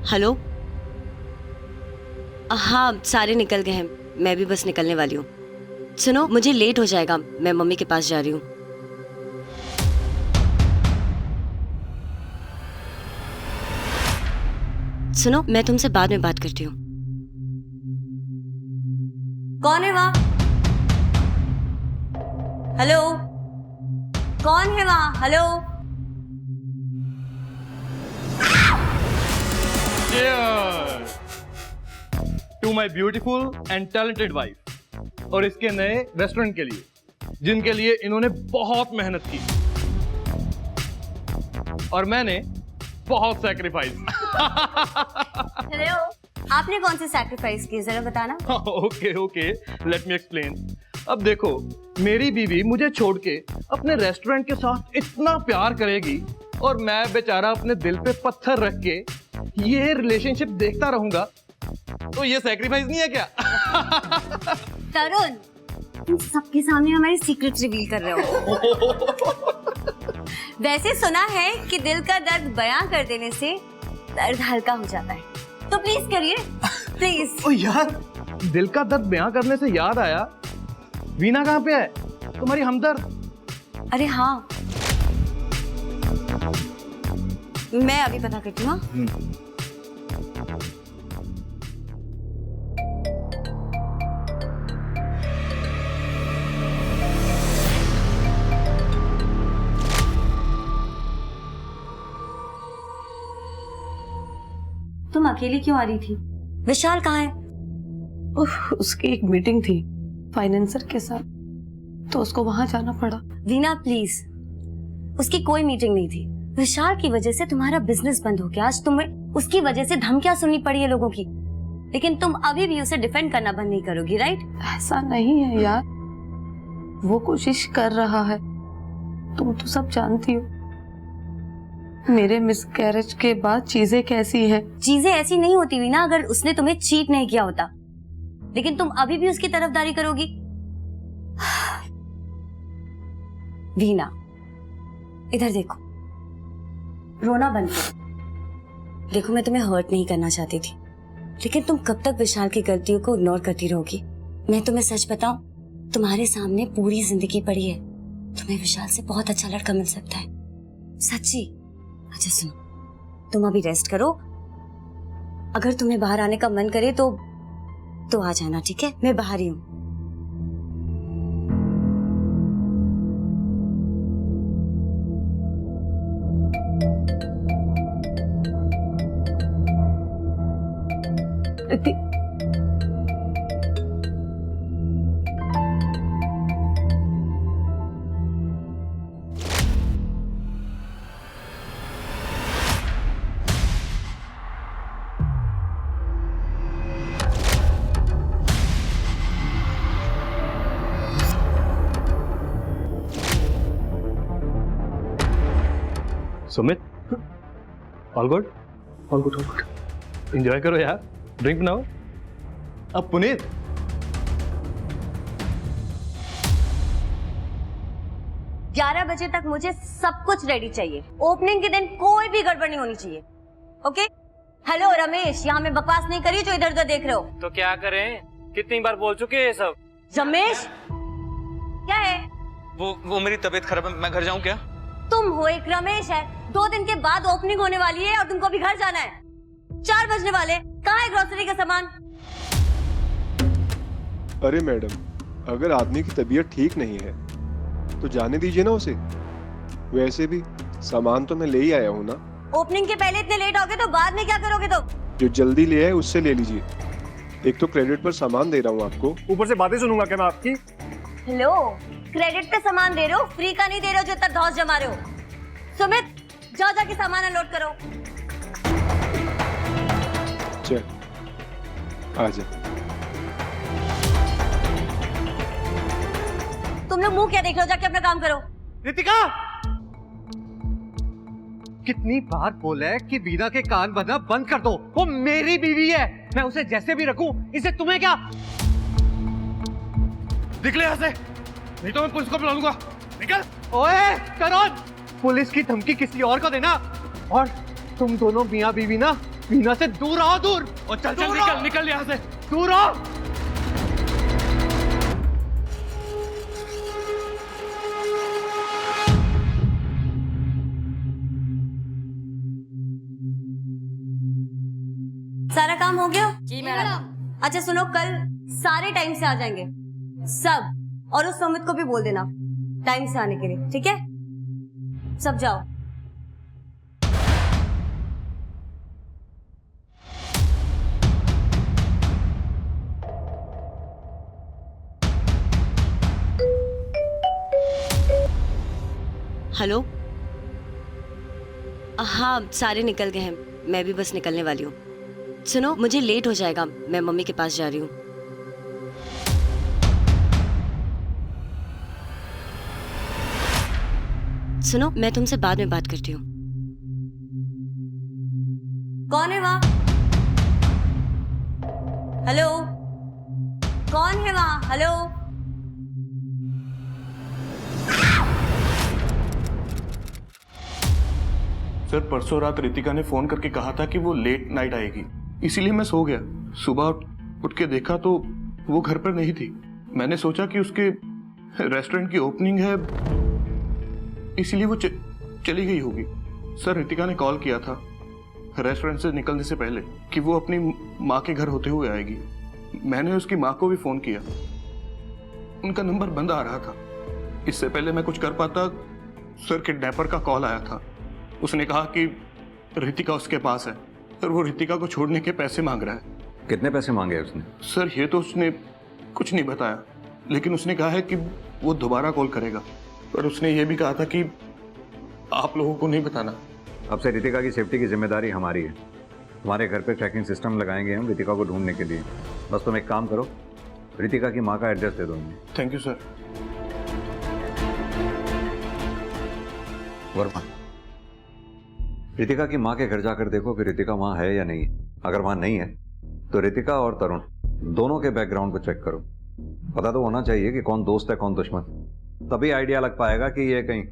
Hello. हाँ, सारे निकल गए हैं, मैं भी बस निकलने वाली हूँ। सुनो, मुझे लेट हो जाएगा, मैं मम्मी के पास जा रही हूँ। सुनो, मैं तुमसे बाद में बात करती हूँ। कौन है वहाँ? हेलो, कौन है वहाँ? Hello. To my beautiful and talented wife और इसके नए रेस्टोरेंट के लिए, जिनके लिए इन्होंने बहुत मेहनत की और मैंने बहुत सैक्रिफाइस। हेलो, आपने कौन सी सैक्रिफाइस की, जरा बताना। Okay, let me explain. अब देखो, मेरी बीवी मुझे छोड़ के अपने रेस्टोरेंट के साथ इतना प्यार करेगी और मैं बेचारा अपने दिल पे पत्थर रख के ये रिलेशनशिप देखता रहूंगा, तो ये सैक्रिफाइस नहीं है क्या? तरुण, तुम सबके सामने हमारे सीक्रेट रिवील कर रहे हो। वैसे सुना है कि दिल का दर्द बयां कर देने से दर्द हल्का हो जाता है, तो प्लीज करिए, प्लीज। ओ यार, दिल का दर्द बयां करने से याद आया, वीना कहाँ पे है, तुम्हारी हमदर्द? अरे हाँ, मैं अभी पता करती हूँ। तुम अकेली क्यों आ रही थी? विशाल कहाँ है? उसकी एक मीटिंग थी फाइनेंसर के साथ, तो उसको वहां जाना पड़ा। वीना प्लीज, उसकी कोई मीटिंग नहीं थी। विशाल की वजह से तुम्हारा बिजनेस बंद हो गया, आज तुम्हें उसकी वजह से धमकियां सुननी पड़ी है लोगों की, लेकिन तुम अभी भी उसे डिफेंड करना बंद नहीं करोगी, राइट? ऐसा नहीं है यार, वो कोशिश कर रहा है, तुम तो सब जानती हो मेरे मिसकैरेज के बाद चीजें कैसी हैं। चीजें ऐसी नहीं होती वीना अगर उसने तुम्हें चीट नहीं किया होता, लेकिन तुम अभी भी उसकी तरफदारी करोगी। वीना, इधर देखो, रोना बंद करो। देखो, मैं तुम्हें हर्ट नहीं करना चाहती थी, लेकिन तुम कब तक विशाल की गलतियों को इग्नोर करती रहोगी? मैं तुम्हें सच बताऊं, तुम्हारे सामने पूरी जिंदगी पड़ी है, तुम्हें विशाल से बहुत अच्छा लड़का मिल सकता है, सच्ची। अच्छा सुनो, तुम अभी रेस्ट करो, अगर तुम्हें बाहर आने का मन करे तो आ जाना, ठीक है? मैं बाहर ही हूँ। Sumit, all good? All good, all good. Enjoy करो यार, ड्रिंक बनाओ। अब पुनीत, ग्यारह बजे तक मुझे सब कुछ रेडी चाहिए। ओपनिंग के दिन कोई भी गड़बड़ नहीं होनी चाहिए, ओके? हेलो रमेश, यहाँ मैं बकवास नहीं करी जो इधर उधर देख रहे हो। तो क्या करें, कितनी बार बोल चुके हैं ये सब। रमेश, क्या है? वो मेरी तबीयत खराब है, मैं घर जाऊं क्या? तुम हो एक रमेश है, 2 दिन के बाद ओपनिंग होने वाली है और तुमको भी घर जाना है। 4 बजने वाले, कहाँ है ग्रोसरी का सामान? अरे मैडम, अगर आदमी की तबीयत ठीक नहीं है तो जाने दीजिए ना उसे। वैसे भी सामान तो मैं ले ही आया हूँ ना। ओपनिंग के पहले इतने लेट हो गए तो बाद में क्या करोगे तुम? जो जल्दी ले आए उससे ले लीजिए। एक तो क्रेडिट पर सामान दे रहा हूँ आपको, ऊपर से बातें सुनूंगा क्या मैं आपकी? हेलो, क्रेडिट पे सामान दे रहे हो, फ्री का नहीं दे रहे हो जो इतना धौंस जमा रहे हो। सुमित, जाओ जाके सामान अनलोड करो। चल आजा। तुम लोग मुंह क्या देख रहे हो, जाके अपना काम करो। रितिका, कितनी बार बोला है कि वीना के कान बंधना बंद कर दो, वो मेरी बीवी है, मैं उसे जैसे भी रखूं, इसे तुम्हें क्या? निकले यहाँ से, नहीं तो मैं पुलिस को बुला लूंगा। निकल। ओए तरुण, पुलिस की धमकी किसी और को देना, और तुम दोनों मियां बीवी ना वीना से दूर आओ, दूर। और चल चल दूर निकल आओ। निकल यहाँ से। दूर आओ। सारा काम हो गया? जी मैडम। अच्छा सुनो, कल सारे टाइम से आ जाएंगे सब, और उस सुमित को भी बोल देना टाइम से आने के लिए, ठीक है? सब जाओ। हेलो, हाँ सारे निकल गए हैं, मैं भी बस निकलने वाली हूँ। सुनो, मुझे लेट हो जाएगा, मैं मम्मी के पास जा रही हूँ। सुनो, मैं तुमसे बाद में बात करती हूँ। कौन है वहाँ? हेलो, कौन है वहाँ? हेलो। सर परसों रात रितिका ने फोन करके कहा था कि वो लेट नाइट आएगी, इसीलिए मैं सो गया। सुबह उठ के देखा तो वो घर पर नहीं थी। मैंने सोचा कि उसके रेस्टोरेंट की ओपनिंग है, इसीलिए वो चली गई होगी। सर रितिका ने कॉल किया था रेस्टोरेंट से निकलने से पहले कि वो अपनी माँ के घर होते हुए आएगी। मैंने उसकी माँ को भी फोन किया, उनका नंबर बंद आ रहा था। इससे पहले मैं कुछ कर पाता, सर किडनैपर का कॉल आया था। उसने कहा कि रितिका उसके पास है और वो रितिका को छोड़ने के पैसे मांग रहा है। कितने पैसे मांगे उसने? सर ये तो उसने कुछ नहीं बताया, लेकिन उसने कहा है कि वो दोबारा कॉल करेगा, पर उसने ये भी कहा था कि आप लोगों को नहीं बताना। अब से रितिका की सेफ्टी की जिम्मेदारी हमारी है। हमारे घर पे ट्रैकिंग सिस्टम लगाएंगे हम रितिका को ढूंढने के लिए। बस तुम एक काम करो, रितिका की माँ का एड्रेस दे दो मुझे। Thank you sir. Verma, Ritika की माँ के घर जाकर देखो कि रितिका वहाँ है या नहीं। अगर वहाँ नहीं है तो रितिका और तरुण दोनों के बैकग्राउंड को चेक करो। पता तो होना चाहिए कि कौन दोस्त है कौन दुश्मन, तभी आइडिया लग पाएगा कि ये कहीं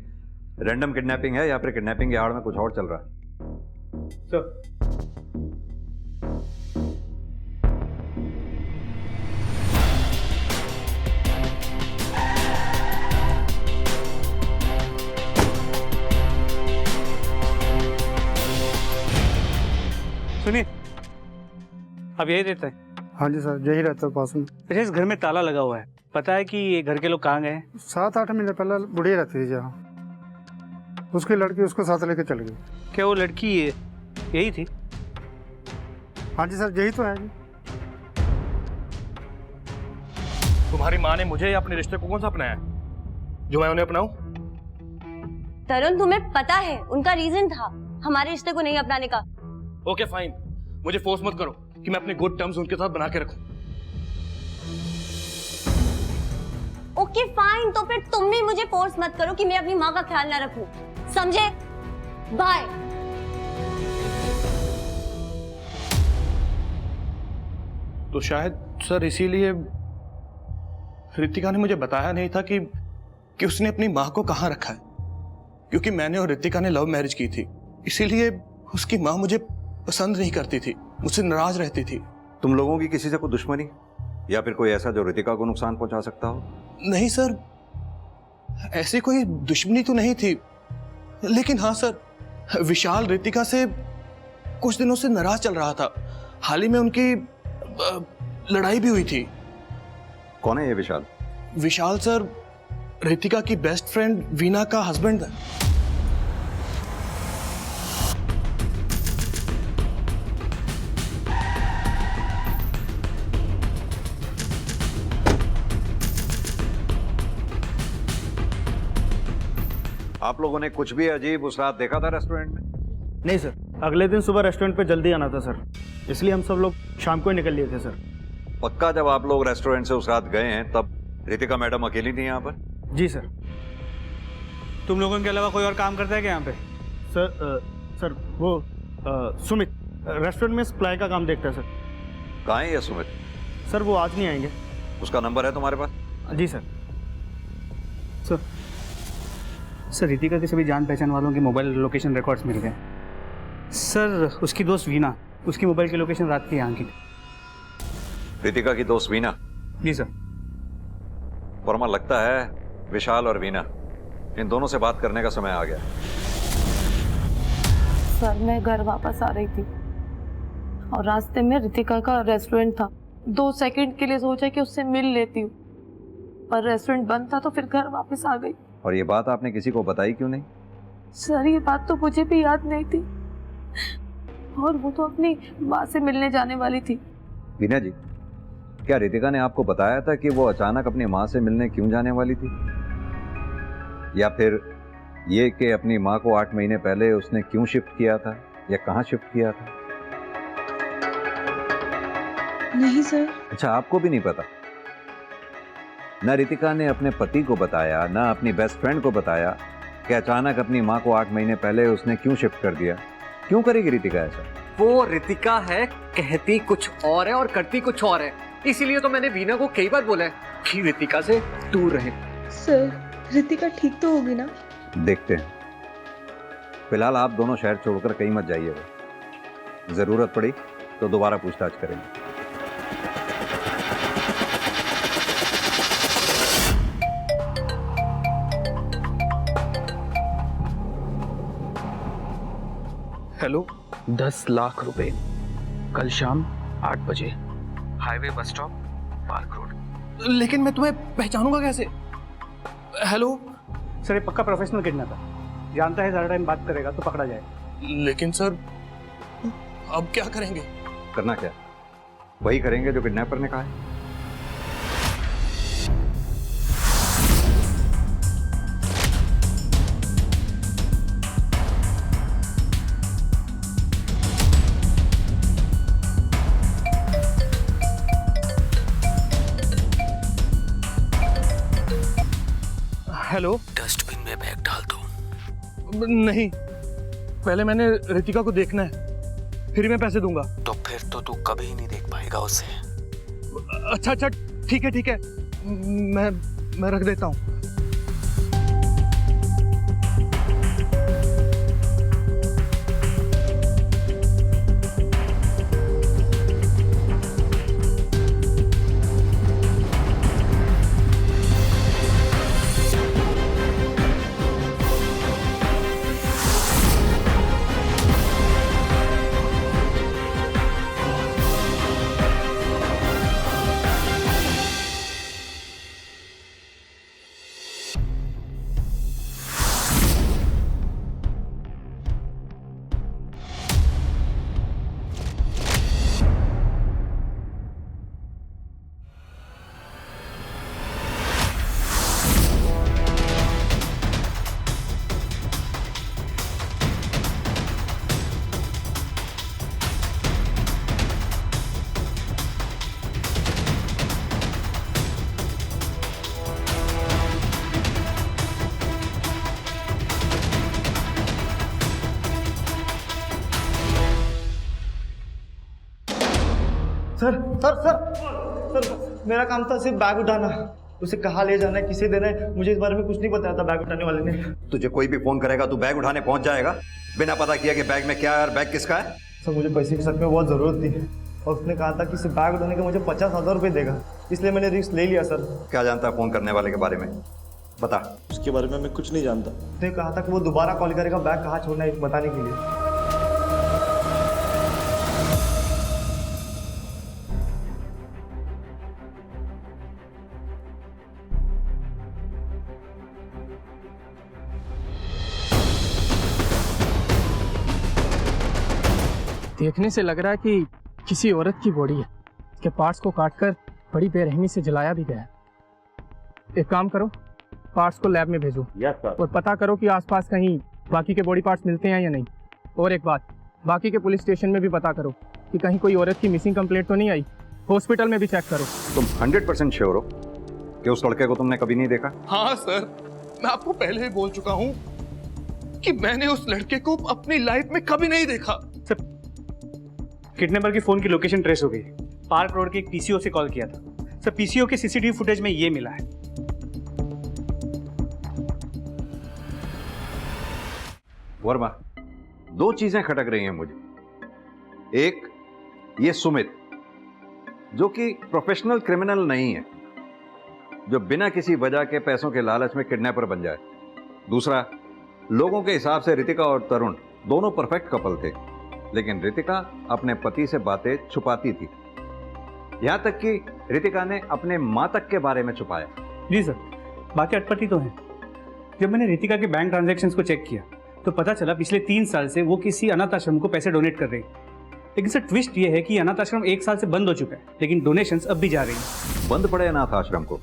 रैंडम किडनैपिंग है या फिर किडनैपिंग के आड़ में कुछ और चल रहा है। सर सुनिए, अब यही रहता है? हाँ जी सर, यही रहता है पास में। अच्छा, इस घर में ताला लगा हुआ है, पता है कि ये घर के लोग कहाँ गए हैं? 7-8 महीने पहले बुढ़िया रहती थी जहाँ, उसकी लड़की उसको साथ लेके चल गई। क्या वो लड़की यही थी? हाँ जी सर, यही तो है जी। तुम्हारी माँ ने मुझे या अपने रिश्ते को कौन सा अपनाया जो मैं उन्हें अपनाऊं? तरुण, तुम्हें पता है उनका रीजन था हमारे रिश्ते को नहीं अपनाने का। ओके फाइन, मुझे फोर्स मत करो कि मैं अपने गुड टर्म्स उनके साथ बना के रखूं। ओके फाइन, तो फिर तुम भी मुझे फोर्स मत करो कि मैं अपनी माँ का ख्याल ना रखूं, समझे? बाय। तो शायद सर इसीलिए रितिका ने मुझे बताया नहीं था कि उसने अपनी माँ को कहाँ रखा है, क्योंकि मैंने और रितिका ने लव मैरिज की थी, इसीलिए उसकी माँ मुझे पसंद नहीं करती थी, मुझसे नाराज रहती थी। तुम लोगों की किसी से कोई दुश्मनी या फिर कोई ऐसा जो रितिका को नुकसान पहुंचा सकता हो? नहीं सर, ऐसी कोई दुश्मनी तो नहीं थी, लेकिन हाँ सर, विशाल रितिका से कुछ दिनों से नाराज चल रहा था। हाल ही में उनकी लड़ाई भी हुई थी। कौन है ये विशाल? विशाल सर रितिका की बेस्ट फ्रेंड वीना का हस्बैंड है। आप लोगों ने कुछ भी अजीब उस रात देखा था रेस्टोरेंट में? नहीं सर, अगले दिन सुबह रेस्टोरेंट पे जल्दी आना था सर, इसलिए हम सब लोग शाम को ही निकल लिए थे सर। पक्का जब आप लोग रेस्टोरेंट से उस रात गए हैं तब रितिका मैडम अकेली थी यहाँ पर? जी सर। तुम लोगों के अलावा कोई और काम करता है क्या यहाँ पे? सर वो सुमित रेस्टोरेंट में सप्लाई का काम देखता है सर। कहाँ है ये सुमित? सर वो आज नहीं आएंगे। उसका नंबर है तुम्हारे पास? जी सर। सर रितिका के सभी जान पहचान वालों के मोबाइल लोकेशन रिकॉर्ड्स मिल गए। सर उसकी दोस्त वीना उसकी मोबाइल की लोकेशन रात की यहाँ की। रितिका की दोस्त वीना। जी सर। वर्मा, लगता है विशाल और वीना, इन दोनों से बात करने का समय आ गया। सर मैं घर वापस आ रही थी और रास्ते में रितिका का रेस्टोरेंट था। 2 सेकंड के लिए सोचा कि उससे मिल लेती हूँ, पर रेस्टोरेंट बंद था तो फिर घर वापस आ गई। और ये बात आपने किसी को बताई क्यों नहीं? सर ये बात तो मुझे भी याद नहीं थी, और वो तो अपनी माँ से मिलने जाने वाली थी। वीना जी, क्या रितिका ने आपको बताया था कि वो अचानक अपनी माँ से मिलने क्यों जाने वाली थी? या फिर ये कि अपनी माँ को 8 महीने पहले उसने क्यों शिफ्ट किया था या कहाँ शिफ्ट किया था? नहीं सर। अच्छा, आपको भी नहीं पता? ना रितिका ने अपने पति को बताया, ना अपनी बेस्ट फ्रेंड को बताया कि अचानक अपनी माँ को 8 महीने पहले उसने क्यों शिफ्ट कर दिया। क्यों करेगी रितिका ऐसा? वो रितिका है, कहती कुछ और है और करती कुछ और है। इसीलिए तो मैंने वीना को कई बार बोला है कि रितिका से दूर रहे। सर रितिका ठीक तो होगी ना? देखते हैं। फिलहाल आप दोनों शहर छोड़कर कहीं मत जाइएगा। जरूरत पड़ी तो दोबारा पूछताछ करेंगे। हेलो, 10 लाख रुपए कल शाम 8 बजे, highway bus stop, park road. लेकिन मैं तुम्हें पहचानूंगा कैसे? हेलो सर ये पक्का प्रोफेशनल किडनैपर, जानता है ज़्यादा टाइम बात करेगा तो पकड़ा जाए। लेकिन सर अब क्या करेंगे? करना क्या? वही करेंगे जो किडनैपर ने कहा है। हेलो, डस्टबिन में बैग डाल दो। नहीं, पहले मैंने रितिका को देखना है, फिर मैं पैसे दूंगा। तो फिर तो तू कभी नहीं देख पाएगा उसे। अच्छा अच्छा, ठीक है ठीक है, मैं रख देता हूँ। सर सर सर सर मेरा काम था सिर्फ बैग उठाना। उसे कहाँ ले जाना है, किसे देना है, मुझे इस बारे में कुछ नहीं बताया था बैग उठाने वाले ने। तुझे कोई भी फोन करेगा तू बैग उठाने पहुंच जाएगा बिना पता किया कि बैग में क्या है और बैग किसका है? सर मुझे पैसे की सच में बहुत ज़रूरत थी और उसने कहा था कि सिर्फ बैग उठाने का मुझे 50,000 रुपये देगा, इसलिए मैंने रिस्क ले लिया। सर क्या जानता है फोन करने वाले के बारे में? बता। उसके बारे में मैं कुछ नहीं जानता। उसने कहा था कि वो दोबारा कॉल करेगा बैग कहाँ छोड़ना है बताने के लिए। देखने से लग रहा है कि किसी औरत की बॉडी है। इसके पार्ट्स को काटकर बड़ी बेरहमी से जलाया भी गया है। एक काम करो, पार्ट्स को लैब में भेजो। Yes sir. और पता करो कि आसपास कहीं बाकी के बॉडी पार्ट्स मिलते हैं या नहीं। और एक बात, बाकी के पुलिस स्टेशन में भी पता करो कि कहीं कोई औरत की मिसिंग कंप्लेंट तो नहीं आई। हॉस्पिटल में भी चेक करो। तुम 100% श्योर हो कि उस लड़के को तुमने कभी नहीं देखा? हाँ सर, मैं आपको पहले ही बोल चुका हूँ कि मैंने उस लड़के को अपनी लाइफ में कभी नहीं देखा। सर किडनैपर की फोन की लोकेशन ट्रेस हो गई। पार्क रोड के एक पीसीओ से कॉल किया था। सर पीसीओ के सीसीटीवी फुटेज में ये मिला है। वर्मा, 2 चीजें खटक रही हैं मुझे। एक, ये सुमित, जो कि प्रोफेशनल क्रिमिनल नहीं है, जो बिना किसी वजह के पैसों के लालच में किडनैपर बन जाए। दूसरा, लोगों के हिसाब से रितिका और तरुण दोनों परफेक्ट कपल थे, लेकिन रितिका अपने पति से बातें छुपाती थी। यहां तक कि रितिका ने अपने मां तक के बारे में छुपाया। जी सर, बाकी अटपटी तो है। जब मैंने रितिका के बैंक ट्रांजैक्शंस को चेक किया तो पता चला पिछले 3 साल से वो किसी अनाथ आश्रम को पैसे डोनेट कर रही है। लेकिन सर ट्विस्ट ये है कि अनाथ आश्रम 1 साल से बंद हो चुका है, लेकिन डोनेशंस अब भी जा रही हैं। बंद पड़े अनाथ आश्रम को?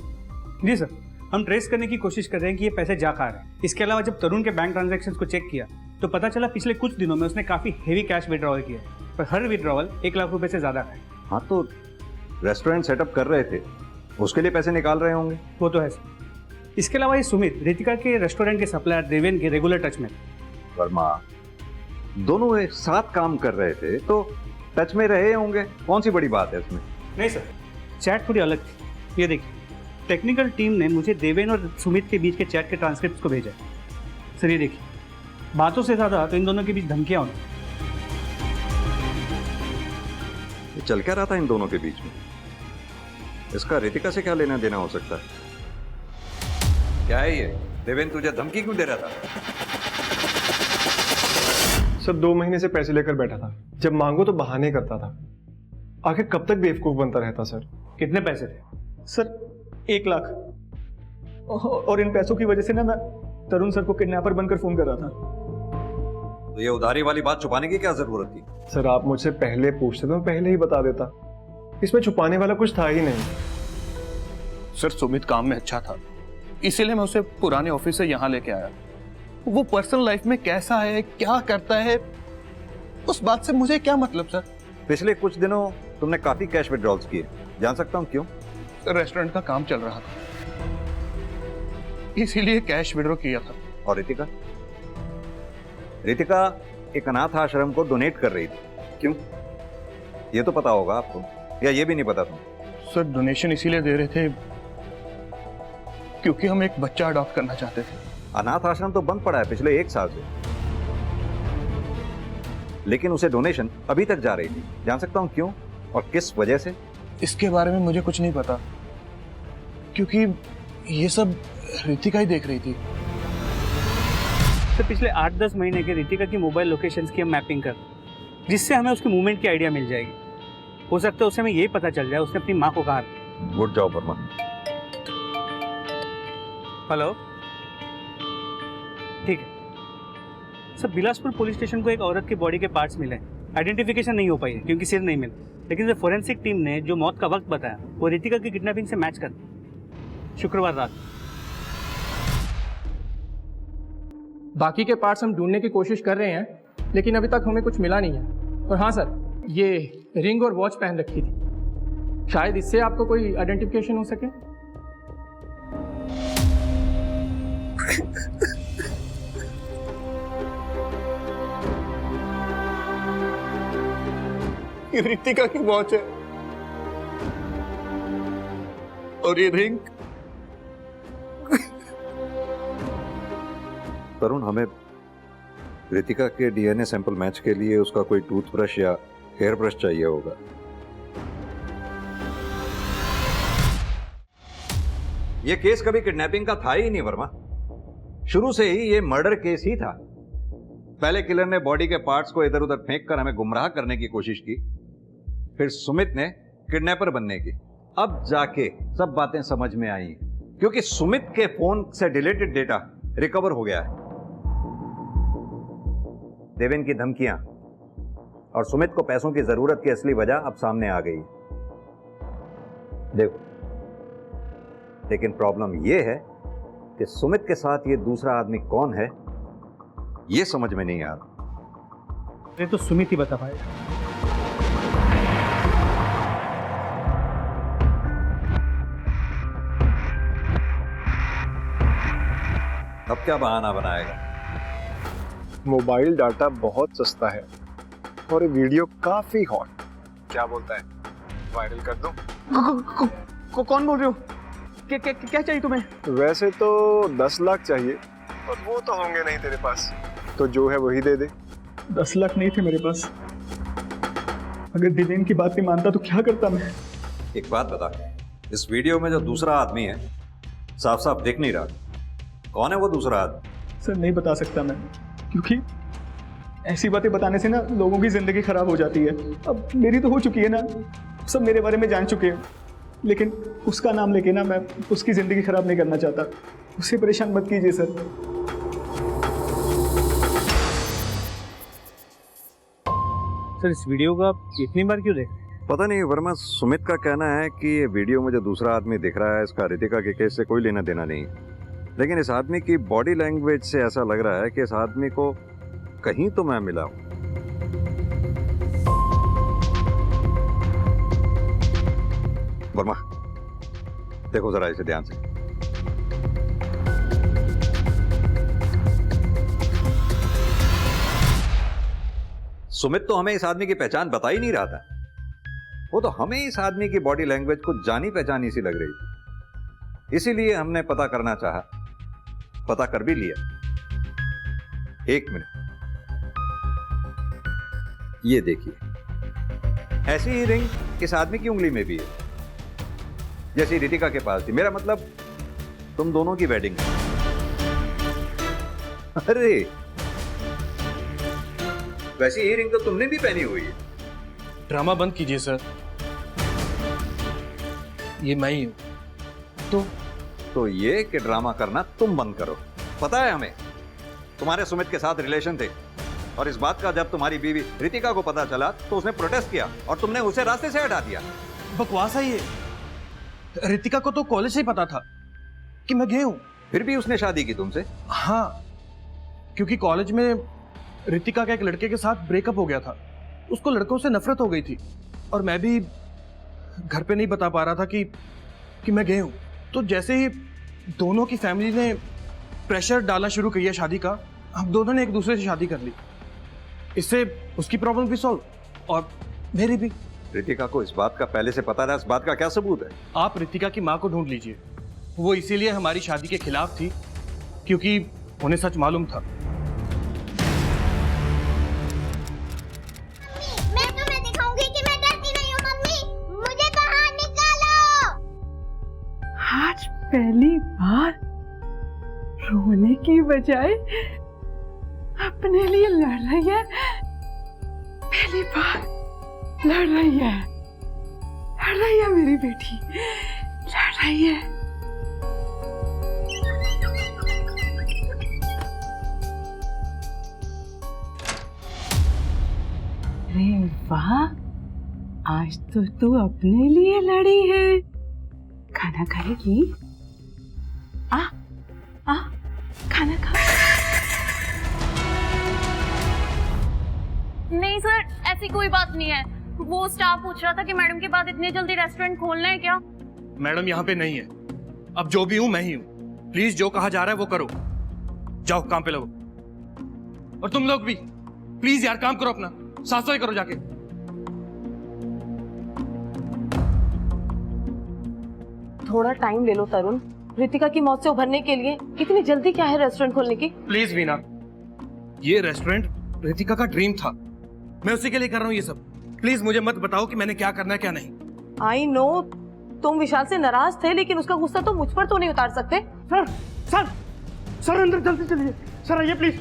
जी सर, हम ट्रेस करने की कोशिश कर रहे हैं कि ये पैसे जा कहाँ रहे हैं। इसके अलावा जब तरुण के बैंक ट्रांजैक्शंस को चेक किया तो पता चला पिछले कुछ दिनों में उसने काफी हेवी कैश विड्रॉवल किया है, पर हर विड्रॉवल 1 लाख रुपए से ज्यादा है। हाँ, तो रेस्टोरेंट सेटअप कर रहे थे, उसके लिए पैसे निकाल रहे होंगे। वो तो है सर। इसके अलावा ये सुमित रितिका के रेस्टोरेंट के सप्लायर देवेन के रेगुलर टच में। वर्मा, दोनों एक साथ काम कर रहे थे तो टच में रहे होंगे, कौन सी बड़ी बात है इसमें? नहीं सर, चैट थोड़ी अलग थी। ये देखिए, टेक्निकल टीम ने मुझे देवेन और सुमित के बीच के चैट के ट्रांसक्रिप्ट को भेजा। सर ये देखिए, बातों से ज्यादा तो इन दोनों के बीच धमकियां होनी। ये चल क्या रहा था इन दोनों के बीच में? इसका रितिका से क्या लेना देना हो सकता है? क्या है ये? देवेन तुझे धमकी क्यों दे रहा था? सर 2 महीने से पैसे लेकर बैठा था, जब मांगो तो बहाने करता था। आखिर कब तक बेवकूफ बनता रहता सर? कितने पैसे थे? सर 1 लाख, और इन पैसों की वजह से ना मैं तरुण सर को किडनैपर बनकर फोन कर रहा था। तो ये उधारी वाली बात छुपाने की क्या जरूरत थी? सर आप मुझसे पहले पूछते तो मैं पहले ही बता देता। इसमें छुपाने वाला कुछ था ही नहीं। सर सुमित काम में अच्छा था, इसीलिए मैं उसे पुराने ऑफिस से यहाँ लेके आया। वो पर्सनल लाइफ में कैसा है, क्या करता है, उस बात से मुझे क्या मतलब सर? पिछले कुछ दिनों तुमने काफी कैश विड्रॉल्स किए, जान सकता हूँ क्यों? रेस्टोरेंट का काम चल रहा था, इसीलिए कैश विड्रॉ किया था। और रितिका? रितिका एक अनाथ आश्रम को डोनेट कर रही थी, क्यों? ये तो पता होगा आपको, या ये भी नहीं पता था? सर डोनेशन इसीलिए दे रहे थे क्योंकि हम एक बच्चा अडॉप्ट करना चाहते थे। अनाथ आश्रम तो बंद पड़ा है पिछले 1 साल से, लेकिन उसे डोनेशन अभी तक जा रही थी। जान सकता हूं क्यों और किस वजह से? इसके बारे में मुझे कुछ नहीं पता, क्योंकि ये सब रितिका ही देख रही थी। तो पिछले 8-10 महीने के रितिका की मोबाइल लोकेशंस की हम मैपिंग कर, जिससे हमें उसके मूवमेंट की आइडिया मिल जाएगी। हो सकता है उससे हमें यही पता चल जाए उसने अपनी माँ को कहा। Good job Verma. हेलो, ठीक है सर। बिलासपुर पुलिस स्टेशन को एक औरत के बॉडी के पार्ट्स मिले। आइडेंटिफिकेशन नहीं हो पाई है क्योंकि सिर नहीं मिला, लेकिन जो फोरेंसिक टीम ने जो मौत का वक्त बताया वो रितिका की किडनैपिंग से मैच कर शुक्रवार रात। बाकी के पार्ट्स हम ढूंढने की कोशिश कर रहे हैं, लेकिन अभी तक हमें कुछ मिला नहीं है। और हाँ सर, ये रिंग और वॉच पहन रखी थी, शायद इससे आपको कोई आइडेंटिफिकेशन हो सके। ये रितिका की वॉच है और ये रिंग। तरुण, हमें रितिका के डीएनए सैंपल मैच के लिए उसका कोई टूथब्रश या हेयर ब्रश चाहिए होगा। यह केस कभी किडनैपिंग का था ही नहीं वर्मा, शुरू से ही ये मर्डर केस ही था। पहले किलर ने बॉडी के पार्ट्स को इधर उधर फेंक कर हमें गुमराह करने की कोशिश की, फिर सुमित ने किडनैपर बनने की। अब जाके सब बातें समझ में आई हैं, क्योंकि सुमित के फोन से डिलीटेड डेटा रिकवर हो गया है। देवेन की धमकियां और सुमित को पैसों की जरूरत की असली वजह अब सामने आ गई। देखो, लेकिन प्रॉब्लम यह है कि सुमित के साथ ये दूसरा आदमी कौन है ये समझ में नहीं आ रहा। ये तो सुमित ही बता पाएगा। अब क्या बहाना बनाएगा? मोबाइल डाटा बहुत सस्ता है और ये वीडियो काफी हॉट। क्या बोलता है, वायरल कर दूं? कौन बोल रहे हो? क्या चाहिए तुम्हें? वैसे तो 10 लाख चाहिए, और वो तो होंगे नहीं तेरे पास, तो जो है वही दे दे। 10 लाख नहीं थे मेरे पास। अगर दिलेन की बात नहीं मानता तो क्या करता मैं? एक बात बता, इस वीडियो में जो दूसरा आदमी है साफ साफ दिख नहीं रहा, कौन है वो दूसरा आदमी? सर नहीं बता सकता मैं, क्योंकि ऐसी बातें बताने से ना लोगों की जिंदगी खराब हो जाती है। अब मेरी तो हो चुकी है ना, सब मेरे बारे में जान चुके हैं, लेकिन उसका नाम लेके ना मैं उसकी जिंदगी खराब नहीं करना चाहता। उसे परेशान मत कीजिए सर। सर इस वीडियो को आप इतनी बार क्यों देख रहे हैं? पता नहीं, वर्मा सुमित का कहना है कि ये वीडियो में जो दूसरा आदमी दिख रहा है इसका रितिका के केस से कोई लेना देना नहीं है, लेकिन इस आदमी की बॉडी लैंग्वेज से ऐसा लग रहा है कि इस आदमी को कहीं तो मैं मिला हूं। वर्मा देखो जरा इसे ध्यान से। सुमित तो हमें इस आदमी की पहचान बता ही नहीं रहा था, वो तो हमें इस आदमी की बॉडी लैंग्वेज को जानी पहचानी सी लग रही थी, इसीलिए हमने पता करना चाहा, पता कर भी लिया। एक मिनट, ये देखिए, ऐसी ही रिंग इस आदमी की उंगली में भी है जैसी रितिका के पास थी। मेरा मतलब तुम दोनों की वेडिंग है। अरे वैसी ही रिंग तो तुमने भी पहनी हुई है। ड्रामा बंद कीजिए सर, ये मैं ही हूं। तो ये कि ड्रामा करना तुम बंद करो। पता है हमें तुम्हारे सुमित के साथ रिलेशन थे, और इस बात का जब तुम्हारी बीवी रितिका को पता चला तो उसने प्रोटेस्ट किया और तुमने उसे रास्ते से हटा दिया। बकवास है ये। रितिका को तो कॉलेज से ही पता था कि मैं गया हूं। फिर भी उसने शादी की तुमसे? हाँ, क्योंकि कॉलेज में रितिका का एक लड़के के साथ ब्रेकअप हो गया था, उसको लड़कों से नफरत हो गई थी, और मैं भी घर पे नहीं बता पा रहा था कि मैं गया हूं। तो जैसे ही दोनों की फैमिली ने प्रेशर डालना शुरू किया शादी का, हम दोनों ने एक दूसरे से शादी कर ली। इससे उसकी प्रॉब्लम भी सॉल्व और मेरी भी। रितिका को इस बात का पहले से पता था, इस बात का क्या सबूत है? आप रितिका की माँ को ढूंढ लीजिए, वो इसीलिए हमारी शादी के खिलाफ थी क्योंकि उन्हें सच मालूम था। मैं तुम्हें दिखाऊंगी कि मैं डरती नहीं हूँ। मम्मी मुझे बाहर निकालो। आज पहली बार रोने की बजाय अपने लिए लड़ रही है। पहली बार लड़ रही है मेरी बेटी, लड़ रही है। अरे वाह, आज तो तू अपने लिए लड़ी है। खाना खाएगी? आ खाना खा। नहीं सर, ऐसी कोई बात नहीं है। वो स्टाफ पूछ रहा था कि मैडम के बाद इतने जल्दी रेस्टोरेंट खोलना है क्या? मैडम यहाँ पे नहीं है, अब जो भी हूं मैं ही हूं। प्लीज जो कहा जा रहा है वो करो, जाओ काम पे लगो। और तुम लोग भी प्लीज यार काम करो, अपना साफ सफाई करो जाके। थोड़ा टाइम ले लो तरुण, रितिका की मौत से उभरने के लिए। इतनी जल्दी क्या है रेस्टोरेंट खोलने की? प्लीज वीना, ये रेस्टोरेंट रितिका का ड्रीम था, मैं उसी के लिए कर रहा हूँ ये सब। प्लीज मुझे मत बताओ कि मैंने क्या करना है क्या नहीं। आई नो तुम विशाल से नाराज थे, लेकिन उसका गुस्सा तो मुझ पर तो नहीं उतार सकते। सर अंदर जल्दी चलिए। सर आइए प्लीज।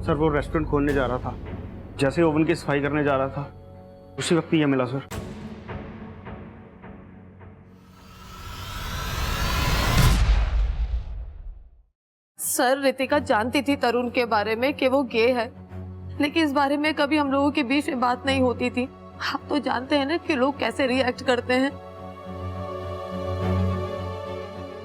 सर वो रेस्टोरेंट खोलने जा रहा था, जैसे ओवन की सफाई करने जा रहा था उसी वक्त ये मिला सर। सर रितिका जानती थी तरुण के बारे में कि वो गे है, लेकिन इस बारे में कभी हम लोगों के बीच में बात नहीं होती थी। आप तो जानते हैं ना कि लोग कैसे रिएक्ट करते हैं।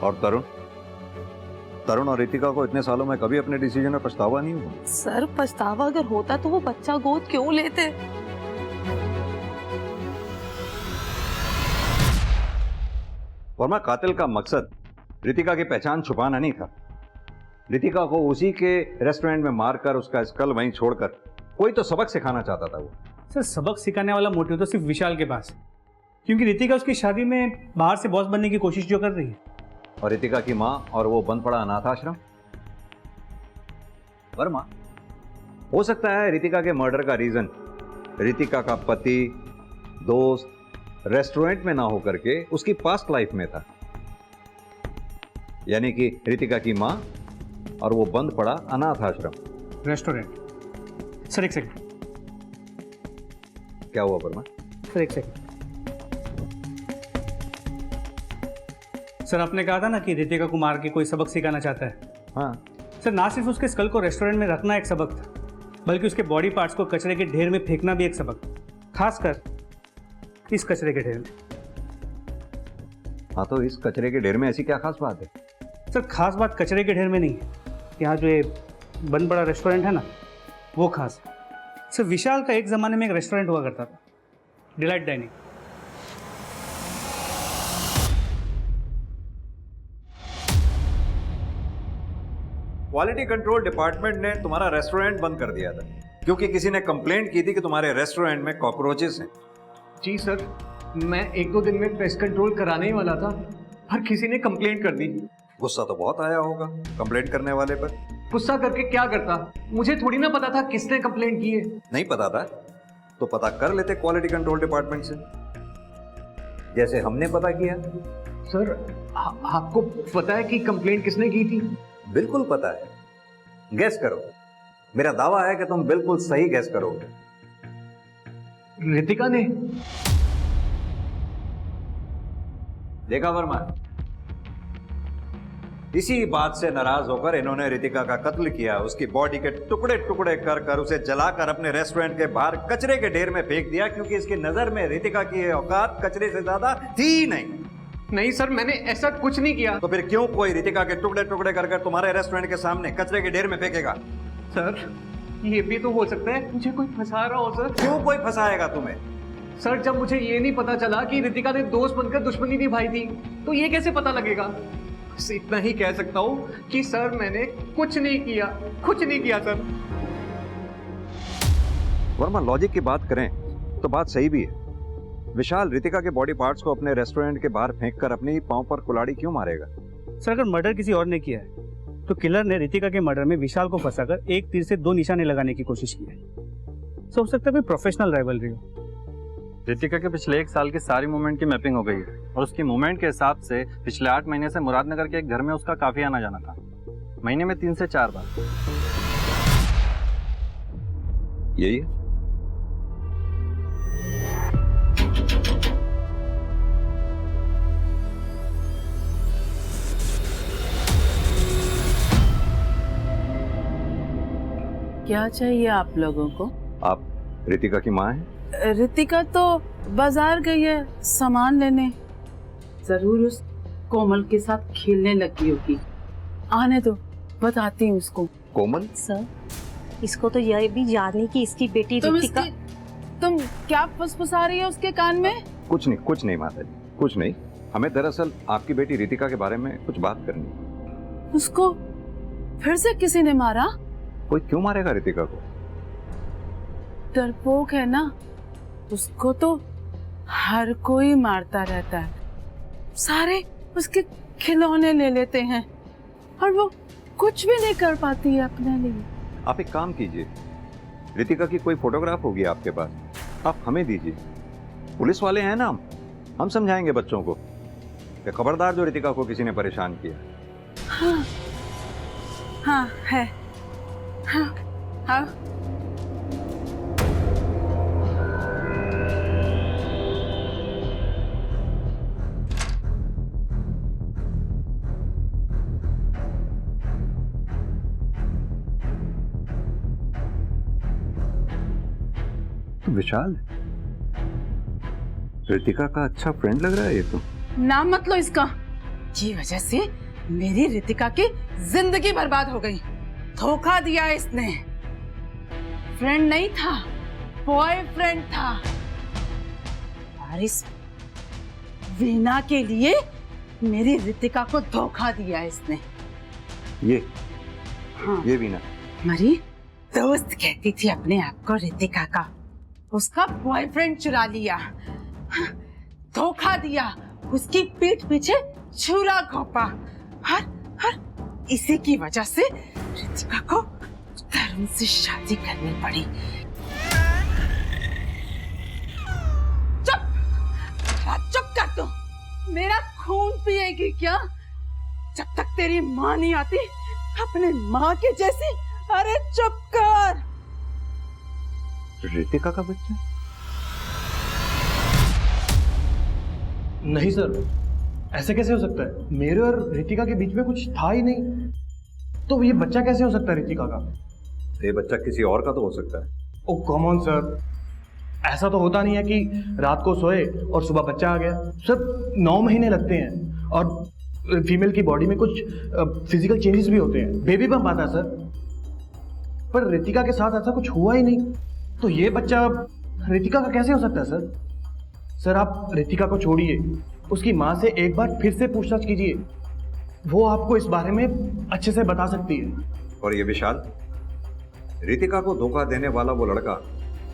और तरुण और रितिका को इतने सालों में कभी अपने डिसीजन में पछतावा नहीं हुआ? सर पछतावा अगर होता तो वो बच्चा गोद क्यों लेते? वर्मा, कातिल का मकसद रितिका की पहचान छुपाना नहीं था। रितिका को उसी के रेस्टोरेंट में मारकर उसका स्कल वहीं छोड़कर कोई तो सबक सिखाना चाहता था वो। सर सबक सिखाने वाला मोटिव तो सिर्फ विशाल के पास है, क्योंकि रितिका उसकी शादी में बाहर से बॉस बनने की कोशिश जो कर रही है। और रितिका की माँ और वो बंद पड़ा अनाथ आश्रम। वर्मा, हो सकता है रितिका के मर्डर का रीजन रितिका का पति, दोस्त रेस्टोरेंट में ना होकर के उसकी पास्ट लाइफ में था, यानी कि रितिका की माँ और वो बंद पड़ा अनाथ आश्रम। रेस्टोरेंट। सर एक सेकंड। क्या हुआ वर्मा? सर एक सेकंड। सर आपने कहा था ना कि रितिका को मार के कोई सबक सिखाना चाहता है। हाँ सर, ना सिर्फ उसके स्कल को रेस्टोरेंट में रखना एक सबक था, बल्कि उसके बॉडी पार्ट्स को कचरे के ढेर में फेंकना भी एक सबक, खासकर इस कचरे के ढेर में। हाँ, तो इस कचरे के ढेर में ऐसी क्या खास बात है? सर खास बात कचरे के ढेर में नहीं है, यहाँ जो ये बंद बड़ा रेस्टोरेंट है ना, वो खास है। सर विशाल का एक ज़माने में एक रेस्टोरेंट हुआ करता था, delight dining. Quality control department ने तुम्हारा रेस्टोरेंट बंद कर दिया था क्योंकि किसी ने कंप्लेंट की थी कि तुम्हारे रेस्टोरेंट में कॉकरोचेस हैं। जी सर, मैं 1-2 दिन में पेस्ट कंट्रोल कराने ही वाला था, पर किसी ने कंप्लेंट कर दी। गुस्सा तो बहुत आया होगा कंप्लेंट करने वाले पर। गुस्सा करके क्या करता, मुझे थोड़ी ना पता था किसने कंप्लेंट की है। नहीं पता था तो पता कर लेते क्वालिटी कंट्रोल डिपार्टमेंट से, जैसे हमने पता किया। सर आपको पता है कि कंप्लेंट किसने की थी? बिल्कुल पता है, गैस करो। मेरा दावा है कि तुम बिल्कुल सही गैस करोगे। रितिका ने। देखा वर्मा, इसी बात से नाराज होकर इन्होंने रितिका का कत्ल किया, उसकी बॉडी के टुकड़े टुकड़े कर कर उसे जलाकर अपने रेस्टोरेंट के बाहर कचरे के ढेर में फेंक दिया, क्योंकि इसकी नजर में रितिका की ये औकात कचरे से ज्यादा थी नहीं। नहीं सर, मैंने ऐसा कुछ नहीं किया। तो फिर क्यों कोई रितिका के टुकड़े टुकड़े कर कर तुम्हारे रेस्टोरेंट के सामने कचरे के ढेर में फेंकेगा? सर ये भी तो हो सकता है मुझे कोई फंसा रहा हो। सर क्यों कोई फंसाएगा तुम्हें? सर जब मुझे ये नहीं पता चला कि रितिका ने दोस्त बनकर दुश्मनी निभाई थी, तो ये कैसे पता लगेगा? बस इतना ही कह सकता हूँ कि सर मैंने कुछ नहीं किया, कुछ नहीं किया सर। वर्मा, लॉजिक की बात करें तो बात सही भी है। विशाल रितिका के बॉडी पार्ट्स को अपने रेस्टोरेंट के बाहर फेंककर अपने ही पांव पर कुल्हाड़ी क्यों मारेगा? सर अगर मर्डर किसी और ने किया है तो किलर ने रितिका के मर्डर में विशाल को फंसाकर एक तीर से 2 निशाने लगाने की कोशिश की है। तो हो सकता है कोई प्रोफेशनल राइवलरी हो। रितिका के पिछले 1 साल की सारी मूवमेंट की मैपिंग हो गई है और उसकी मूवमेंट के हिसाब से पिछले 8 महीने से मुरादनगर के एक घर में उसका काफी आना जाना था, महीने में 3 से 4 बार। यही है? क्या चाहिए आप लोगों को? आप रितिका की माँ हैं? रितिका तो बाजार गई है सामान लेने, जरूर उस कोमल के साथ खेलने लगी होगी। आने दो, बताती हूँ उसको। कोमल? सर इसको तो यह भी याद नहीं कि इसकी बेटी रितिका। तुम क्या फुसफुसा रही है उसके कान में? कुछ नहीं माता जी, कुछ नहीं। हमें दरअसल आपकी बेटी रितिका के बारे में कुछ बात करनी है। उसको फिर से किसी ने मारा? कोई क्यों मारेगा रितिका को? डरपोक है ना, उसको तो हर कोई मारता रहता है। सारे उसके खिलौने ले लेते हैं और वो कुछ भी नहीं कर पाती है अपने लिए। आप एक काम कीजिए, रितिका की कोई फोटोग्राफ होगी आपके पास, आप हमें दीजिए। पुलिस वाले हैं ना हम समझाएंगे बच्चों को कि खबरदार जो रितिका को किसी ने परेशान किया। हाँ, हाँ है। हाँ, हाँ। विशाल, रितिका का अच्छा फ्रेंड लग रहा है ये तो। नाम मत लो इसका, जी वजह से मेरी रितिका की जिंदगी बर्बाद हो गई। धोखा दिया इसने। फ्रेंड नहीं था, बॉयफ्रेंड था। और इस वीना के लिए मेरी रितिका को धोखा दिया इसने। ये हाँ। ये वीना मरी दोस्त कहती थी अपने आप को रितिका का, उसका बॉयफ्रेंड चुरा लिया, धोखा दिया, उसकी पीठ पीछे छुरा घोंपा, और इसी की वजह से रितिका को तरुण से शादी करनी पड़ी। चुप कर तू, मेरा खून पिएगी क्या? जब तक तेरी माँ नहीं आती अपने माँ के जैसी। अरे चुप कर। रितिका का बच्चा? नहीं सर, ऐसे कैसे हो सकता है? मेरे और रितिका के बीच में कुछ था ही नहीं, तो ये बच्चा कैसे हो सकता है रितिका का? ये बच्चा किसी और का तो हो सकता है। ओ कम ऑन सर, ऐसा तो होता नहीं है कि रात को सोए और सुबह बच्चा आ गया। सर 9 महीने लगते हैं और फीमेल की बॉडी में कुछ फिजिकल चेंजेस भी होते हैं, बेबी बम्प आता है सर। पर रितिका के साथ ऐसा कुछ हुआ ही नहीं, तो ये बच्चा रितिका का कैसे हो सकता है सर? सर आप रितिका को छोड़िए, उसकी माँ से एक बार फिर से पूछताछ कीजिए, वो आपको इस बारे में अच्छे से बता सकती है। और ये विशाल, रितिका को धोखा देने वाला वो लड़का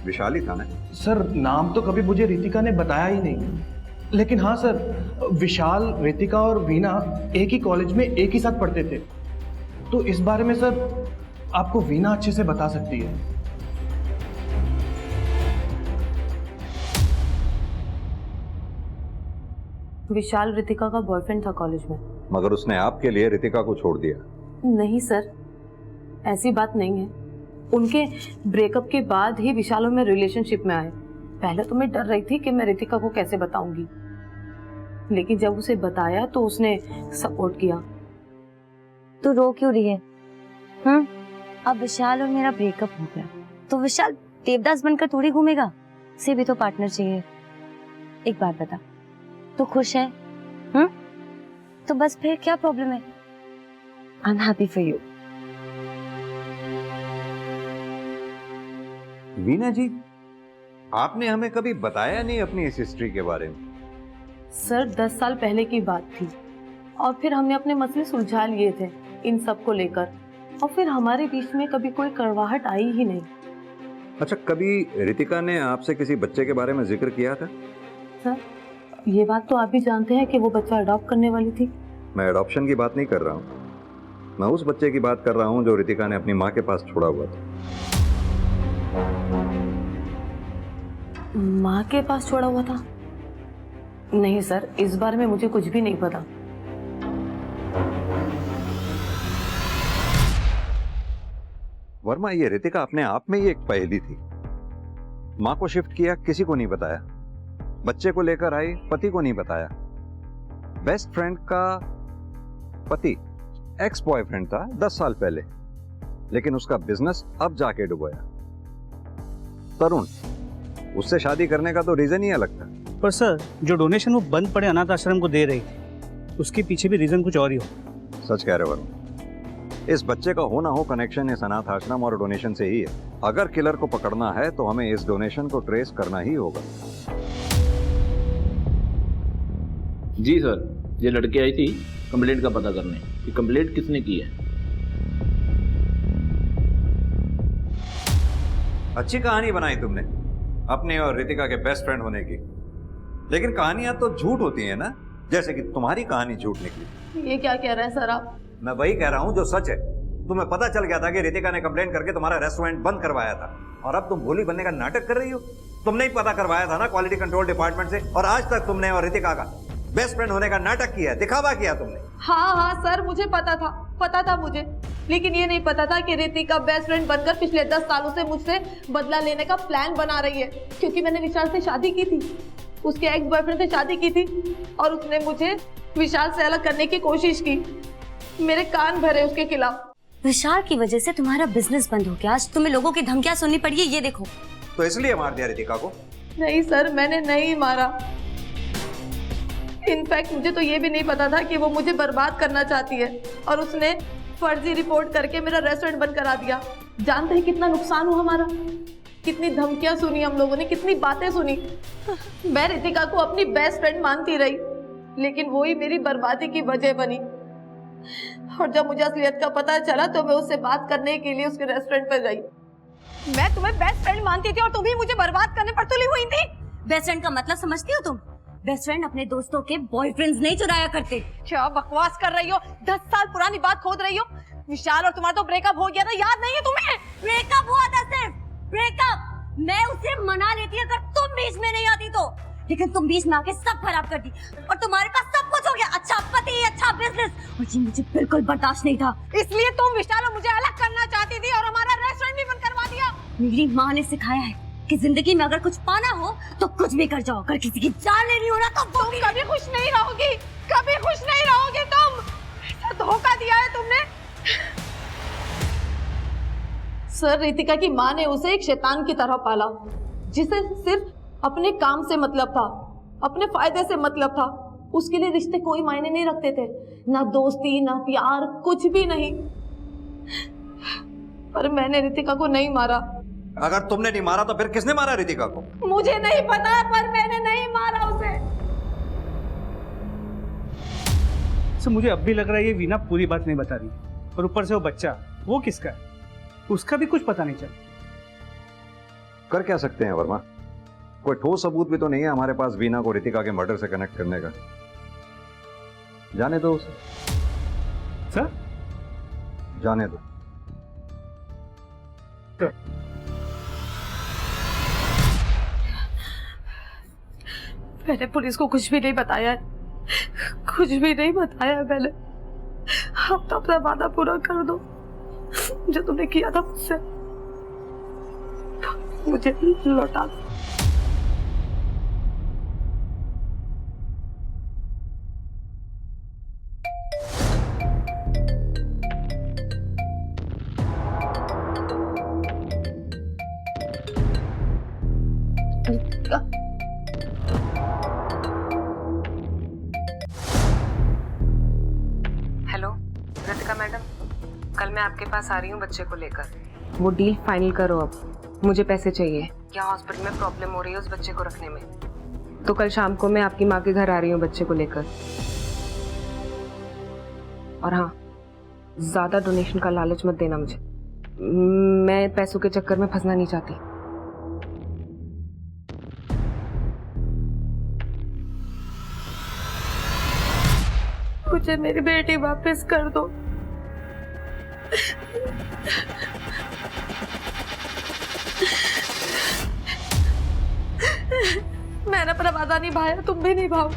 विशाल ही था ना? सर नाम तो कभी मुझे रितिका ने बताया ही नहीं, लेकिन हाँ सर, विशाल, रितिका और वीना एक ही कॉलेज में एक ही साथ पढ़ते थे, तो इस बारे में सर आपको वीना अच्छे से बता सकती है। विशाल रितिका का बॉयफ्रेंड था कॉलेज में। मगर उसने आपके लिए रितिका को छोड़ दिया? नहीं सर, ऐसी बात नहीं है। उनके ब्रेकअप के बाद ही विशाल और मैं रिलेशनशिप में आए। पहले तो मैं डर रही थी कि मैं रितिका को कैसे बताऊंगी, लेकिन जब उसे बताया तो उसने सपोर्ट किया। तो रो क्यों रही है? अब विशाल और मेरा ब्रेकअप हो गया तो विशाल देवदास बनकर थोड़ी घूमेगा, उसे भी तो पार्टनर चाहिए। एक बात बता, तो खुश है? तो बस फिर क्या प्रॉब्लम है? I am happy for you. Veena ji, आपने हमें कभी बताया नहीं अपनी इस हिस्ट्री के बारे में। सर 10 साल पहले की बात थी, और फिर हमने अपने मसले सुलझा लिए थे इन सब को लेकर, और फिर हमारे बीच में कभी कोई कड़वाहट आई ही नहीं। अच्छा, कभी रितिका ने आपसे किसी बच्चे के बारे में जिक्र किया था? सर ये बात तो आप भी जानते हैं कि वो बच्चा अडॉप्ट करने वाली थी। मैं अडॉप्शन की बात नहीं कर रहा हूँ, मैं उस बच्चे की बात कर रहा हूँ जो रितिका ने अपनी माँ के पास छोड़ा हुआ था। माँ के पास छोड़ा हुआ था? नहीं सर, इस बारे में मुझे कुछ भी नहीं पता। वर्मा, ये रितिका अपने आप में ही एक पहेली थी। माँ को शिफ्ट किया, किसी को नहीं बताया। बच्चे को लेकर आई, पति को नहीं बताया। बेस्ट फ्रेंड का पति एक्स बॉयफ्रेंड था 10 साल पहले, लेकिन उसका बिजनेस अब जाके डुबोया। तरुण, उससे शादी करने का तो रीजन ही अलग था। पर सर, जो डोनेशन वो बंद पड़े अनाथ आश्रम को दे रही थी, उसके पीछे भी रीजन कुछ और ही हो। सच कह रहे हो वर्मा, इस बच्चे का हो ना हो कनेक्शन इस अनाथ आश्रम और डोनेशन से ही है। अगर किलर को पकड़ना है तो हमें इस डोनेशन को ट्रेस करना ही होगा। जी सर, ये लड़की आई थी कंप्लेंट का पता करने कि कंप्लेंट किसने की है। अच्छी कहानी बनाई तुमने अपने और रितिका के बेस्ट फ्रेंड होने की, लेकिन कहानियां तो झूठ होती हैं ना, जैसे कि तुम्हारी कहानी झूठ निकली। ये क्या कह रहे हैं सर आप? मैं वही कह रहा हूं जो सच है। तुम्हें पता चल गया था कि रितिका ने कंप्लेंट करके तुम्हारा रेस्टोरेंट बंद करवाया था, और अब तुम भोली बनने का नाटक कर रही हो। तुमने ही पता करवाया था ना क्वालिटी कंट्रोल डिपार्टमेंट से, और आज तक तुमने और रितिका का बेस्ट फ्रेंड होने का नाटक किया, दिखावा किया तुमने। हाँ सर, मुझे पता था मुझे, लेकिन ये नहीं पता था कि रितिका बेस्ट फ्रेंड बनकर पिछले 10 सालों से मुझसे बदला लेने का प्लान बना रही है, क्योंकि मैंने विशाल से शादी की थी, उसके एक्स बॉयफ्रेंड से शादी की थी, और उसने मुझे विशाल से अलग करने की कोशिश की। मेरे कान भरे उसके खिलाफ। विशाल की वजह से तुम्हारा बिजनेस बंद हो गया, आज तुम्हें लोगों की धमकियां सुननी पड़ी है, ये देखो। तो इसलिए मार दिया रितिका को? नहीं सर, मैंने नहीं मारा। इनफैक्ट मुझे तो ये भी नहीं पता था कि वो मुझे बर्बाद करना चाहती है, और उसने फर्जी रिपोर्ट करके मेरा रेस्टोरेंट बंद करा दिया। जानते हैं कितना नुकसान हुआ हमारा, कितनी धमकियां सुनी हम लोगों ने, कितनी बातें सुनी। मैं रितिका को अपनी बेस्ट फ्रेंड मानती रही, लेकिन वो ही मेरी बर्बादी की वजह बनी। और जब मुझे असलियत का पता चला तो मैं उससे बात करने के लिए उसके रेस्टोरेंट पर गई। मैं तुम्हें बेस्ट फ्रेंड मानती थी और तुम ही मुझे बर्बाद करने पर तुली हुई थी। बेस्ट फ्रेंड का मतलब समझती हो तुम? बेस्ट फ्रेंड अपने दोस्तों के बॉयफ्रेंड्स नहीं चुराया करते। क्या बकवास कर रही हो? 10 साल पुरानी बात खोद रही हो। विशाल और तुम्हारा तो ब्रेकअप हो गया था, याद नहीं है तुम्हें? ब्रेकअप हुआ था सिर्फ ब्रेकअप। मैं उसे मना लेती अगर तुम बीच में नहीं आती तो, लेकिन तुम बीच में आके सब खराब कर दी और तुम्हारे पास सब कुछ हो गया, अच्छा पति, अच्छा बिजनेस, और ये मुझे बिल्कुल बर्दाश्त नहीं था। इसलिए तुम विशाल और मुझे अलग करना चाहती थी और हमारा रेस्टोरेंट भी बंद करवा दिया। मेरी माँ ने सिखाया है कि जिंदगी में अगर कुछ पाना हो तो कुछ भी कर जाओ, अगर किसी की जान लेनी हो ना तो तुम कभी खुश नहीं रहोगी, कभी खुश नहीं रहोगी तुम। ऐसा धोखा दिया है तुमने। सर, रितिका की माँ ने उसे एक शैतान की तरह पाला, जिसे सिर्फ अपने काम से मतलब था, अपने फायदे से मतलब था। उसके लिए रिश्ते कोई मायने नहीं रखते थे, ना दोस्ती ना प्यार, कुछ भी नहीं। पर मैंने रितिका को नहीं मारा। अगर तुमने नहीं मारा तो फिर किसने मारा रितिका को? मुझे नहीं पता, पर मैंने नहीं मारा उसे। सो मुझे अब भी लग रहा है ये वीना पूरी बात नहीं बता रही, और ऊपर से वो बच्चा, वो किसका है? उसका भी कुछ पता नहीं चला। कर क्या सकते हैं वर्मा? कोई ठोस सबूत भी तो नहीं है हमारे पास वीना को रितिका के मर्डर से कनेक्ट करने का। जाने दो उसे। सर? जाने दो। मैंने पुलिस को कुछ भी नहीं बताया है, कुछ भी नहीं बताया है मैंने। अब तो अपना वादा पूरा कर दो, जो तुमने किया था मुझसे, मुझे लौटा दो। हेलो रितिका मैडम, कल मैं आपके पास आ रही हूँ बच्चे को लेकर। वो डील फाइनल करो, अब मुझे पैसे चाहिए। क्या हॉस्पिटल में प्रॉब्लम हो रही है उस बच्चे को रखने में, तो कल शाम को मैं आपकी माँ के घर आ रही हूँ बच्चे को लेकर। और हाँ, ज़्यादा डोनेशन का लालच मत देना मुझे, मैं पैसों के चक्कर में फंसना नहीं चाहती। मुझे मेरी बेटी वापस कर दो। मैंने अपना वादा निभाया, तुम भी निभाओ।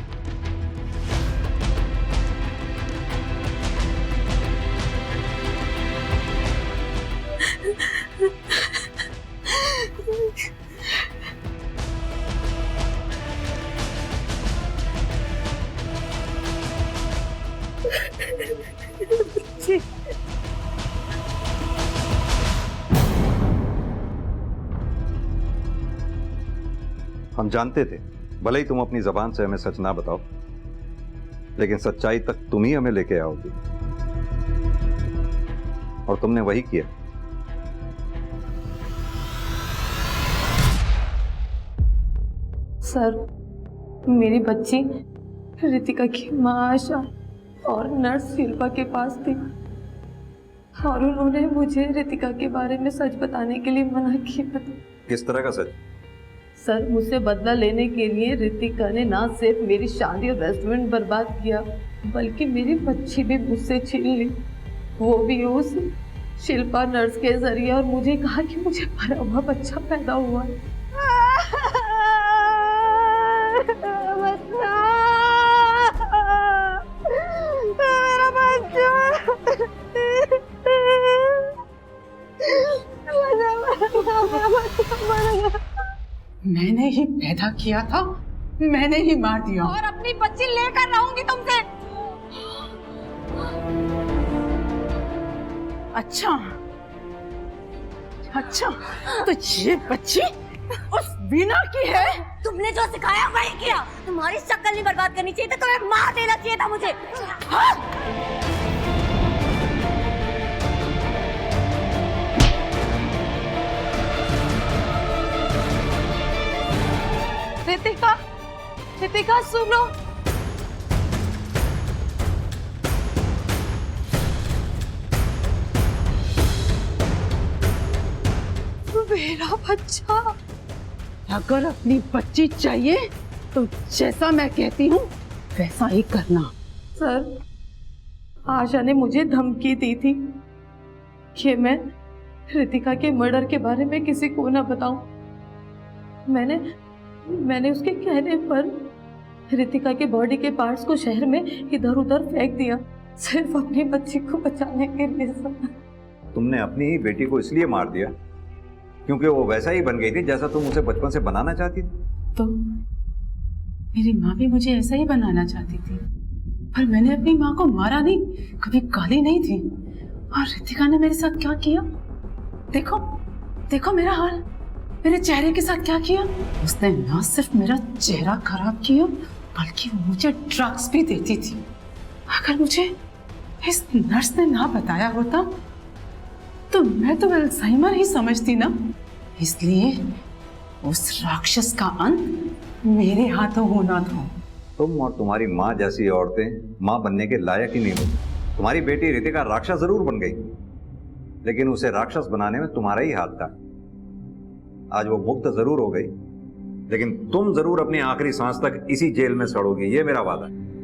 हम जानते थे, भले ही तुम अपनी जबान से हमें सच ना बताओ, लेकिन सच्चाई तक तुम ही हमें लेके आओगी, और तुमने वही किया। सर, मेरी बच्ची रितिका की माँ आशा और नर्स शिल्पा के पास थी, और उन्होंने मुझे रितिका के बारे में सच बताने के लिए मना किया था। किस तरह का सच? सर, मुझसे बदला लेने के लिए रितिका ने ना सिर्फ मेरी शादी और रेस्टोरेंट बर्बाद किया, बल्कि मेरी बच्ची भी मुझसे छीन ली, वो भी उस शिल्पा नर्स के जरिए, और मुझे कहा कि मुझे मरा हुआ बच्चा पैदा हुआ है। मेरा बच्चा मैंने ही पैदा किया था, मैंने ही मार दिया, और अपनी बच्ची लेकर रहूंगी तुमसे। अच्छा अच्छा, तो ये बच्ची उस वीना की है? तुमने जो सिखाया वही किया। तुम्हारी शक्ल नहीं बर्बाद करनी चाहिए थी, तुम्हें मार देना चाहिए था मुझे। रितिका, रितिका सुनो। अच्छा, अगर अपनी बच्ची चाहिए तो जैसा मैं कहती हूँ वैसा ही करना। सर, आशा ने मुझे धमकी दी थी कि मैं रितिका के मर्डर के बारे में किसी को ना बताऊं। मैंने उसके कहने पर रितिका के बॉडी के पार्ट्स को शहर में इधर उधर फेंक दिया, सिर्फ अपनी बच्ची को बचाने के लिए। तुमने अपनी ही बेटी को इसलिए मार दिया क्योंकि वो वैसा ही बन गई थी जैसा तुम उसे बचपन से बनाना चाहती थी? तो मेरी माँ भी मुझे ऐसा ही बनाना चाहती थी, पर मैंने अपनी माँ को मारा नहीं, कभी गाली नहीं दी। और रितिका ने मेरे साथ क्या किया? देखो देखो मेरा हाल, मेरे चेहरे के साथ क्या किया। उसने ना सिर्फ मेरा चेहरा खराब किया बल्कि वो मुझे ड्रग्स भी देती थी। अगर मुझे इस नर्स ने ना बताया होता तो मैं तो अल्जाइमर ही समझती ना। इसलिए उस राक्षस का अंत मेरे हाथों होना था। तुम और तुम्हारी माँ जैसी औरतें माँ बनने के लायक ही नहीं होती। तुम्हारी बेटी रितिका राक्षस जरूर बन गई, लेकिन उसे राक्षस बनाने में तुम्हारा ही हाथ था। आज वो मुक्त जरूर हो गई, लेकिन तुम जरूर अपनी आखिरी सांस तक इसी जेल में सड़ोगी, ये मेरा वादा है।